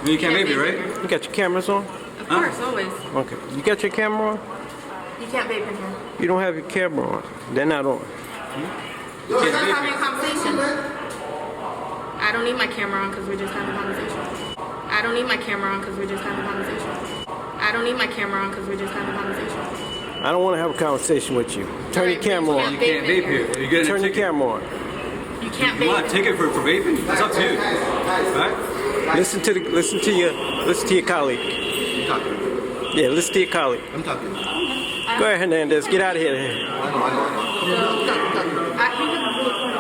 You can't vape it, right? You got your cameras on? Of course, always. Okay. You got your camera on? You can't vape in here. You don't have your camera on. They're not on. We're just having a conversation. I don't need my camera on because we're just having a conversation. I don't need my camera on because we're just having a conversation. I don't need my camera on because we're just having a conversation. I don't want to have a conversation with you. Turn your camera on. You can't vape here. You get Turn your camera on. You can't You want vape. a ticket for vaping? That's up to you. Alright? Listen to your colleague. I'm talking. Yeah, listen to your colleague. I'm talking. Go ahead, Hernandez. Get out of here. I know.